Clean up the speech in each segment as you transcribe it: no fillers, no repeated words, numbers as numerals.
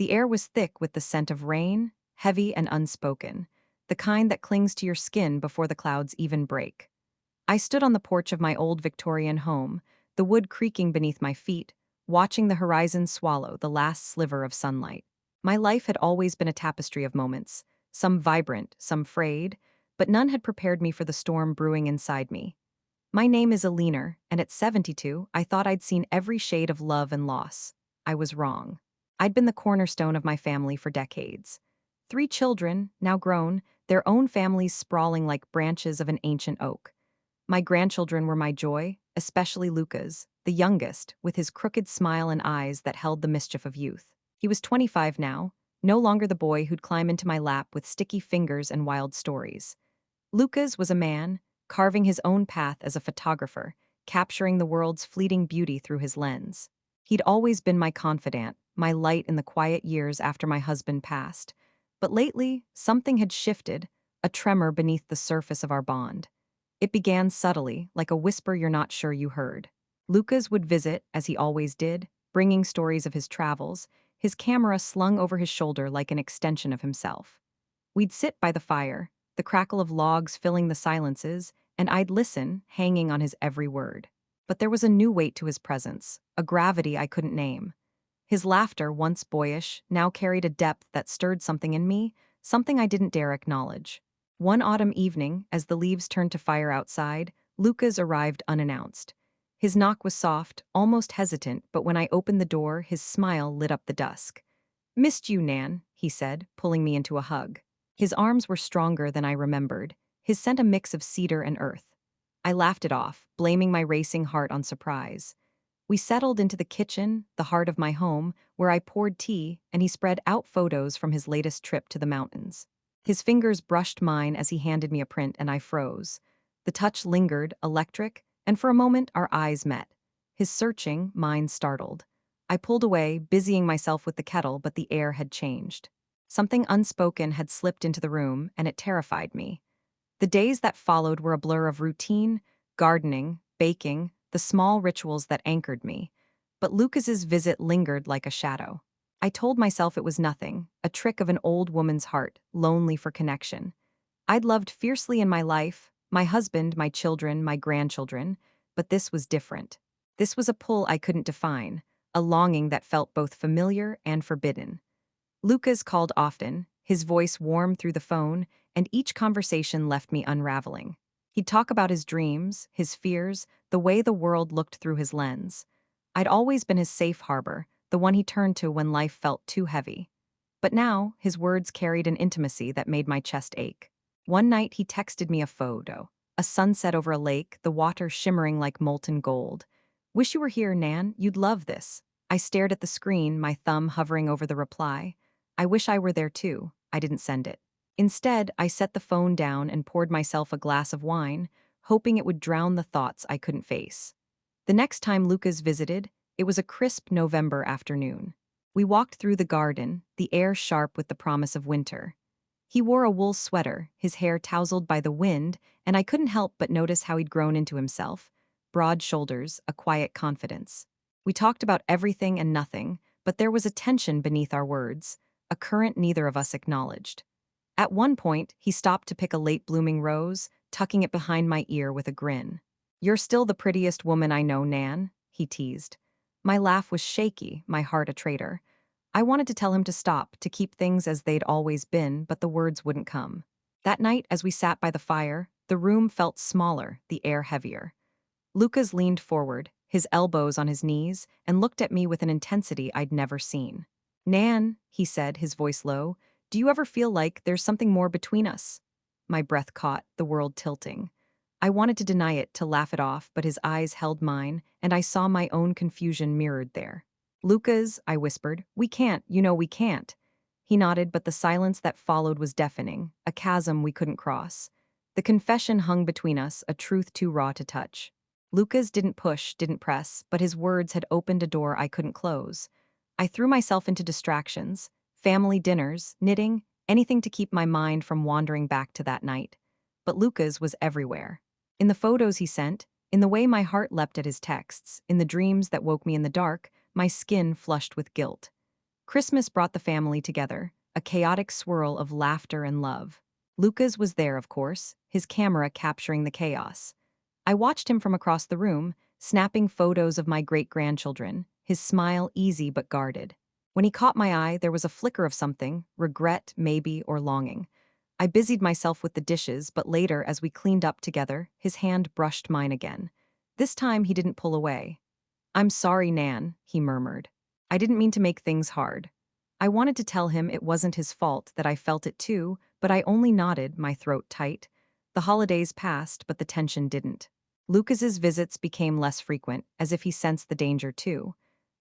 The air was thick with the scent of rain, heavy and unspoken, the kind that clings to your skin before the clouds even break. I stood on the porch of my old Victorian home, the wood creaking beneath my feet, watching the horizon swallow the last sliver of sunlight. My life had always been a tapestry of moments, some vibrant, some frayed, but none had prepared me for the storm brewing inside me. My name is Aliner, and at 72, I thought I'd seen every shade of love and loss. I was wrong. I'd been the cornerstone of my family for decades. 3 children, now grown, their own families sprawling like branches of an ancient oak. My grandchildren were my joy, especially Lucas, the youngest, with his crooked smile and eyes that held the mischief of youth. He was 25 now, no longer the boy who'd climb into my lap with sticky fingers and wild stories. Lucas was a man, carving his own path as a photographer, capturing the world's fleeting beauty through his lens. He'd always been my confidant, my light in the quiet years after my husband passed. But lately, something had shifted, a tremor beneath the surface of our bond. It began subtly, like a whisper you're not sure you heard. Lucas would visit, as he always did, bringing stories of his travels, his camera slung over his shoulder like an extension of himself. We'd sit by the fire, the crackle of logs filling the silences, and I'd listen, hanging on his every word. But there was a new weight to his presence, a gravity I couldn't name. His laughter, once boyish, now carried a depth that stirred something in me, something I didn't dare acknowledge. One autumn evening, as the leaves turned to fire outside, Lucas arrived unannounced. His knock was soft, almost hesitant, but when I opened the door, his smile lit up the dusk. "Missed you, Nan," he said, pulling me into a hug. His arms were stronger than I remembered, his scent a mix of cedar and earth. I laughed it off, blaming my racing heart on surprise. We settled into the kitchen, the heart of my home, where I poured tea, and he spread out photos from his latest trip to the mountains. His fingers brushed mine as he handed me a print, and I froze. The touch lingered, electric, and for a moment our eyes met. His searching, mine startled. I pulled away, busying myself with the kettle, but the air had changed. Something unspoken had slipped into the room, and it terrified me. The days that followed were a blur of routine, gardening, baking, the small rituals that anchored me. But Lucas's visit lingered like a shadow. I told myself it was nothing, a trick of an old woman's heart, lonely for connection. I'd loved fiercely in my life, my husband, my children, my grandchildren, but this was different. This was a pull I couldn't define, a longing that felt both familiar and forbidden. Lucas called often, his voice warm through the phone, and each conversation left me unraveling. He'd talk about his dreams, his fears, the way the world looked through his lens. I'd always been his safe harbor, the one he turned to when life felt too heavy. But now, his words carried an intimacy that made my chest ache. One night he texted me a photo, a sunset over a lake, the water shimmering like molten gold. "Wish you were here, Nan, you'd love this." I stared at the screen, my thumb hovering over the reply. I wish I were there too. I didn't send it. Instead, I set the phone down and poured myself a glass of wine, hoping it would drown the thoughts I couldn't face. The next time Lucas visited, it was a crisp November afternoon. We walked through the garden, the air sharp with the promise of winter. He wore a wool sweater, his hair tousled by the wind, and I couldn't help but notice how he'd grown into himself. Broad shoulders, a quiet confidence. We talked about everything and nothing, but there was a tension beneath our words, a current neither of us acknowledged. At one point, he stopped to pick a late-blooming rose, tucking it behind my ear with a grin. "You're still the prettiest woman I know, Nan," he teased. My laugh was shaky, my heart a traitor. I wanted to tell him to stop, to keep things as they'd always been, but the words wouldn't come. That night, as we sat by the fire, the room felt smaller, the air heavier. Lucas leaned forward, his elbows on his knees, and looked at me with an intensity I'd never seen. "Nan," he said, his voice low, "do you ever feel like there's something more between us?" My breath caught, the world tilting. I wanted to deny it, to laugh it off, but his eyes held mine, and I saw my own confusion mirrored there. "Lucas," I whispered, "we can't, we can't." He nodded, but the silence that followed was deafening, a chasm we couldn't cross. The confession hung between us, a truth too raw to touch. Lucas didn't push, didn't press, but his words had opened a door I couldn't close. I threw myself into distractions, family dinners, knitting, anything to keep my mind from wandering back to that night. But Lucas was everywhere. In the photos he sent, in the way my heart leapt at his texts, in the dreams that woke me in the dark, my skin flushed with guilt. Christmas brought the family together, a chaotic swirl of laughter and love. Lucas was there, of course, his camera capturing the chaos. I watched him from across the room, snapping photos of my great-grandchildren, his smile easy but guarded. When he caught my eye, there was a flicker of something, regret, maybe, or longing. I busied myself with the dishes, but later, as we cleaned up together, his hand brushed mine again. This time, he didn't pull away. "I'm sorry, Nan," he murmured. I didn't mean to make things hard. I wanted to tell him it wasn't his fault, that I felt it too, but I only nodded, my throat tight. The holidays passed, but the tension didn't. Lucas's visits became less frequent, as if he sensed the danger too.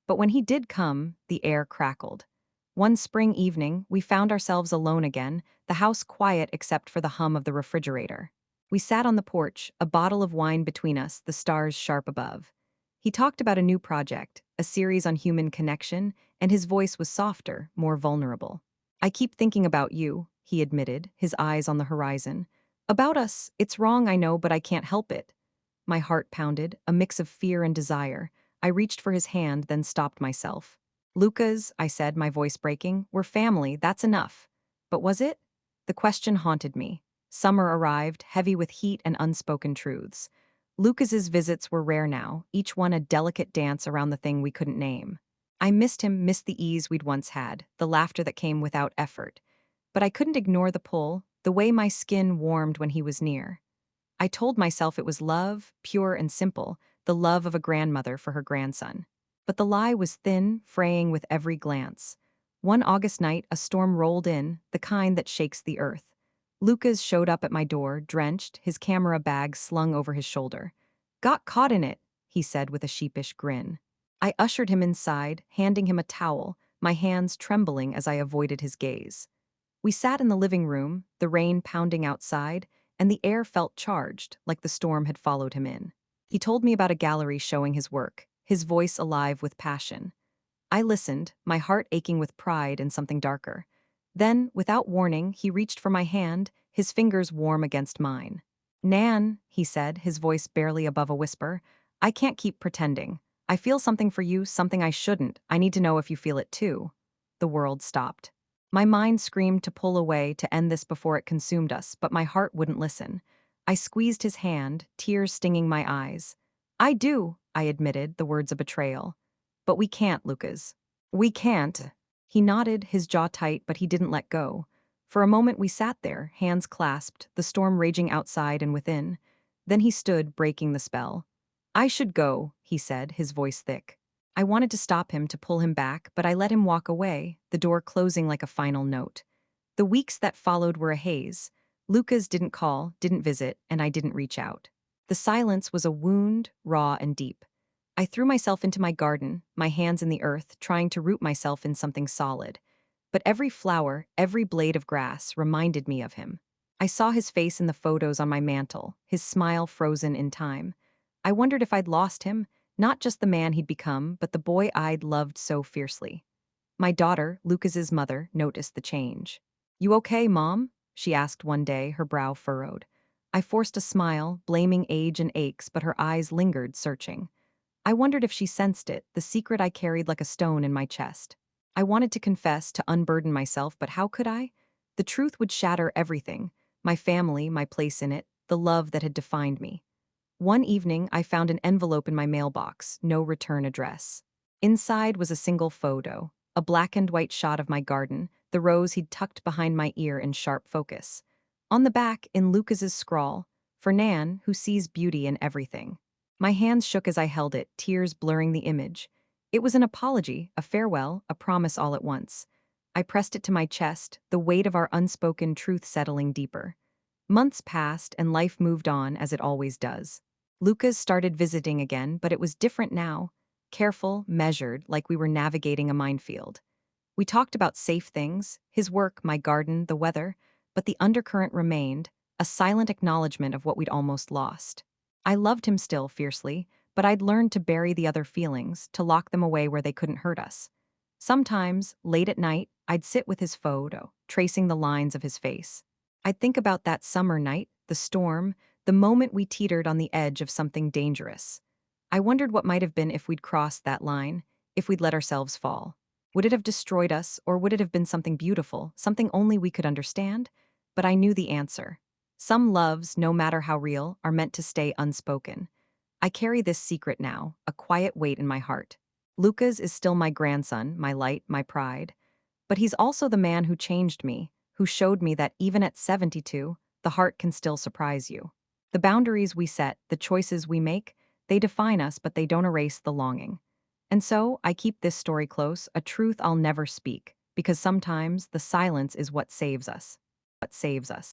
But when he did come, the air crackled. One spring evening, we found ourselves alone again, the house quiet except for the hum of the refrigerator. We sat on the porch, a bottle of wine between us, the stars sharp above. He talked about a new project, a series on human connection, and his voice was softer, more vulnerable. "I keep thinking about you," he admitted, his eyes on the horizon. "About us, it's wrong, I know, but I can't help it." My heart pounded, a mix of fear and desire. I reached for his hand, then stopped myself. "Lucas," I said, my voice breaking, "we're family, that's enough." But was it? The question haunted me. Summer arrived, heavy with heat and unspoken truths. Lucas's visits were rare now, each one a delicate dance around the thing we couldn't name. I missed him, missed the ease we'd once had, the laughter that came without effort. But I couldn't ignore the pull, the way my skin warmed when he was near. I told myself it was love, pure and simple, the love of a grandmother for her grandson. But the lie was thin, fraying with every glance. One August night, a storm rolled in, the kind that shakes the earth. Lucas showed up at my door, drenched, his camera bag slung over his shoulder. "Got caught in it," he said with a sheepish grin. I ushered him inside, handing him a towel, my hands trembling as I avoided his gaze. We sat in the living room, the rain pounding outside, and the air felt charged, like the storm had followed him in. He told me about a gallery showing his work, his voice alive with passion. I listened, my heart aching with pride and something darker. Then, without warning, he reached for my hand, his fingers warm against mine. "Nan," he said, his voice barely above a whisper, "I can't keep pretending. I feel something for you, something I shouldn't. I need to know if you feel it too." The world stopped. My mind screamed to pull away, to end this before it consumed us, but my heart wouldn't listen. I squeezed his hand, tears stinging my eyes. "I do," I admitted, the words a betrayal. "But we can't, Lucas. We can't." He nodded, his jaw tight, but he didn't let go. For a moment we sat there, hands clasped, the storm raging outside and within. Then he stood, breaking the spell. "I should go," he said, his voice thick. I wanted to stop him, to pull him back, but I let him walk away, the door closing like a final note. The weeks that followed were a haze. Lucas didn't call, didn't visit, and I didn't reach out. The silence was a wound, raw and deep. I threw myself into my garden, my hands in the earth, trying to root myself in something solid. But every flower, every blade of grass reminded me of him. I saw his face in the photos on my mantle, his smile frozen in time. I wondered if I'd lost him, not just the man he'd become, but the boy I'd loved so fiercely. My daughter, Lucas's mother, noticed the change. "You okay, Mom?" she asked one day, her brow furrowed. I forced a smile, blaming age and aches, but her eyes lingered, searching. I wondered if she sensed it, the secret I carried like a stone in my chest. I wanted to confess, to unburden myself, but how could I? The truth would shatter everything: my family, my place in it, the love that had defined me. One evening, I found an envelope in my mailbox, no return address. Inside was a single photo, a black and white shot of my garden, the rose he'd tucked behind my ear in sharp focus. On the back, in Lucas's scrawl, "For Nan, who sees beauty in everything." My hands shook as I held it, tears blurring the image. It was an apology, a farewell, a promise all at once. I pressed it to my chest, the weight of our unspoken truth settling deeper. Months passed and life moved on as it always does. Lucas started visiting again, but it was different now. Careful, measured, like we were navigating a minefield. We talked about safe things, his work, my garden, the weather, but the undercurrent remained, a silent acknowledgement of what we'd almost lost. I loved him still fiercely, but I'd learned to bury the other feelings, to lock them away where they couldn't hurt us. Sometimes, late at night, I'd sit with his photo, tracing the lines of his face. I'd think about that summer night, the storm, the moment we teetered on the edge of something dangerous. I wondered what might have been if we'd crossed that line, if we'd let ourselves fall. Would it have destroyed us, or would it have been something beautiful, something only we could understand? But I knew the answer. Some loves, no matter how real, are meant to stay unspoken. I carry this secret now, a quiet weight in my heart. Lucas is still my grandson, my light, my pride. But he's also the man who changed me, who showed me that even at 72, the heart can still surprise you. The boundaries we set, the choices we make, they define us, but they don't erase the longing. And so, I keep this story close, a truth I'll never speak, because sometimes the silence is what saves us. What saves us.